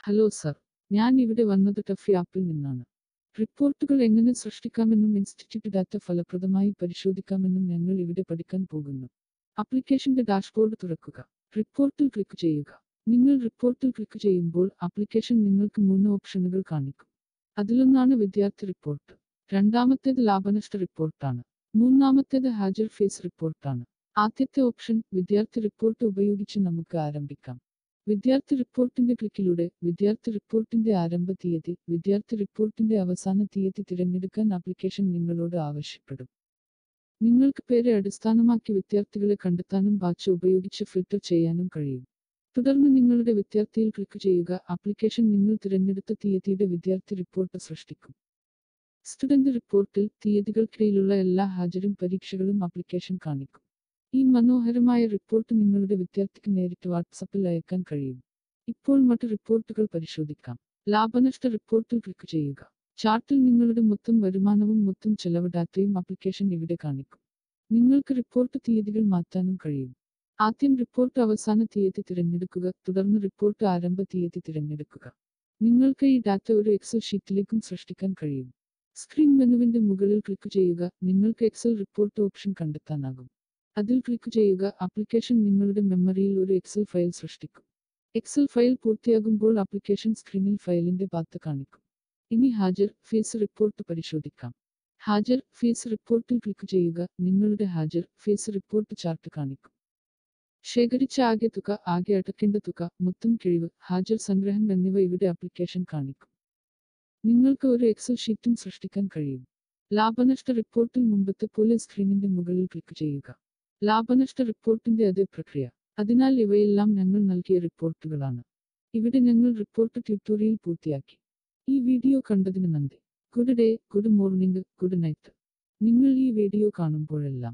Hello sir, ഞാൻ ഇവിടെ വന്നത് ടഫി ആപ്പിൽ നിന്നാണ്. റിപ്പോർട്ടുകൾ എങ്ങനെ സൃഷ്ടിക്കാമെന്നും ഇൻസ്റ്റിറ്റ്യൂട്ട് ഡാറ്റ ഫലപ്രദമായി പരിശോധിക്കാമെന്നും ഞങ്ങൾ ഇവിടെ പഠിക്കാൻ പോകുന്നു. ആപ്ലിക്കേഷന്റെ ഡാഷ്ബോർഡ് തുറക്കുക. റിപ്പോർട്ടിൽ ക്ലിക്ക് ചെയ്യുക. നിങ്ങൾ റിപ്പോർട്ടിൽ ക്ലിക്ക് ചെയ്യുമ്പോൾ ആപ്ലിക്കേഷൻ നിങ്ങൾക്ക് 3 ഓപ്ഷനുകൾ കാണിക്കും. അതിലൊന്നാണ് വിദ്യാർത്ഥി റിപ്പോർട്ട്. രണ്ടാമത്തേത് ലാഭനഷ്ട റിപ്പോർട്ടാണ്. മൂന്നാമത്തേത് ഹാജർ ഫീസ് റിപ്പോർട്ടാണ്. ആദ്യത്തെ ഓപ്ഷൻ വിദ്യാർത്ഥി റിപ്പോർട്ട് ഉപയോഗിച്ച് നമുക്ക് ആരംഭിക്കാം. വിദ്യാർത്ഥി റിപ്പോർട്ടിന്റെ ക്ലിക്കിലൂടെ വിദ്യാർത്ഥി റിപ്പോർട്ടിന്റെ ആരംഭ തീയതി, വിദ്യാർത്ഥി റിപ്പോർട്ടിന്റെ അവസാന തീയതി തിരഞ്ഞെടുക്കാൻ ആപ്ലിക്കേഷൻ നിങ്ങളോട് ആവശ്യപ്പെടും. നിങ്ങൾക്ക് പേരെ അടിസ്ഥാനമാക്കി വിദ്യാർത്ഥികളെ കണ്ടെത്താനും ബാച്ച് ഉപയോഗിച്ച് ഫിൽട്ടർ ചെയ്യാനും കഴിയും. തുടർന്ന് നിങ്ങളുടെ വിദ്യാർത്ഥിയിൽ ക്ലിക്ക് ചെയ്യുക. ആപ്ലിക്കേഷൻ നിങ്ങൾ തിരഞ്ഞെടുത്ത തീയതിയുടെ വിദ്യാർത്ഥി റിപ്പോർട്ട് സൃഷ്ടിക്കും. സ്റ്റുഡന്റ് റിപ്പോർട്ടിൽ തീയതികൾക്കിടയിലുള്ള എല്ലാ ഹാജരും പരീക്ഷകളും ആപ്ലിക്കേഷൻ കാണിക്കും. ഈ മനോഹരമായ റിപ്പോർട്ട് നിങ്ങളുടെ വിദ്യാർത്ഥിക്ക് നേരിട്ട് വാട്സാപ്പിൽ അയക്കാൻ കഴിയും. ഇപ്പോൾ മറ്റ് റിപ്പോർട്ടുകൾ പരിശോധിക്കാം. ലാഭനഷ്ട റിപ്പോർട്ടിൽ ക്ലിക്ക് ചെയ്യുക. ചാർട്ടിൽ നിങ്ങളുടെ മൊത്തം വരുമാനവും മൊത്തം ചെലവ് ഡാറ്റയും ആപ്ലിക്കേഷൻ ഇവിടെ കാണിക്കും. നിങ്ങൾക്ക് റിപ്പോർട്ട് തീയതികൾ മാറ്റാനും കഴിയും. ആദ്യം റിപ്പോർട്ട് അവസാന തീയതി തിരഞ്ഞെടുക്കുക, തുടർന്ന് റിപ്പോർട്ട് ആരംഭ തീയതി തിരഞ്ഞെടുക്കുക. നിങ്ങൾക്ക് ഈ ഡാറ്റ ഒരു എക്സൽ ഷീറ്റിലേക്കും സൃഷ്ടിക്കാൻ കഴിയും. സ്ക്രീൻ മെനുവിന്റെ മുകളിൽ ക്ലിക്ക് ചെയ്യുക. നിങ്ങൾക്ക് എക്സൽ റിപ്പോർട്ട് ഓപ്ഷൻ കണ്ടെത്താനാകും. അതിൽ ക്ലിക്ക് ചെയ്യുക. ആപ്ലിക്കേഷൻ നിങ്ങളുടെ മെമ്മറിയിൽ ഒരു എക്സൽ ഫയൽ സൃഷ്ടിക്കും. എക്സൽ ഫയൽ പൂർത്തിയാകുമ്പോൾ ആപ്ലിക്കേഷൻ സ്ക്രീനിൽ ഫയലിന്റെ പാത്ത് കാണിക്കും. ഇനി ഹാജർ ഫീസ് റിപ്പോർട്ട് പരിശോധിക്കാം. ഹാജർ ഫീസ് റിപ്പോർട്ടിൽ ക്ലിക്ക് ചെയ്യുക. നിങ്ങളുടെ ഹാജർ ഫീസ് റിപ്പോർട്ട് ചാർട്ട് കാണിക്കും. ശേഖരിച്ച ആകെ തുക, ആകെ അടയ്ക്കേണ്ട തുക, മൊത്തം കിഴിവ്, ഹാജർ സംഗ്രഹം എന്നിവ ഇവിടെ ആപ്ലിക്കേഷൻ കാണിക്കും. നിങ്ങൾക്ക് ഒരു എക്സൽ ഷീറ്റും സൃഷ്ടിക്കാൻ കഴിയും. ലാഭനഷ്ട റിപ്പോർട്ടിൽ മുമ്പത്തെ പോലെ സ്ക്രീനിന്റെ മുകളിൽ ക്ലിക്ക് ചെയ്യുക. ലാഭനഷ്ട റിപ്പോർട്ടിന്റെ അതേ പ്രക്രിയ. അതിനാൽ ഇവയെല്ലാം ഞങ്ങൾ നൽകിയ റിപ്പോർട്ടുകളാണ്. ഇവിടെ ഞങ്ങൾ റിപ്പോർട്ട് ട്യൂട്ടോറിയൽ പൂർത്തിയാക്കി. ഈ വീഡിയോ കണ്ടതിന് നന്ദി. Good day, good morning, good night. നിങ്ങൾ ഈ വീഡിയോ കാണുമ്പോഴെല്ലാം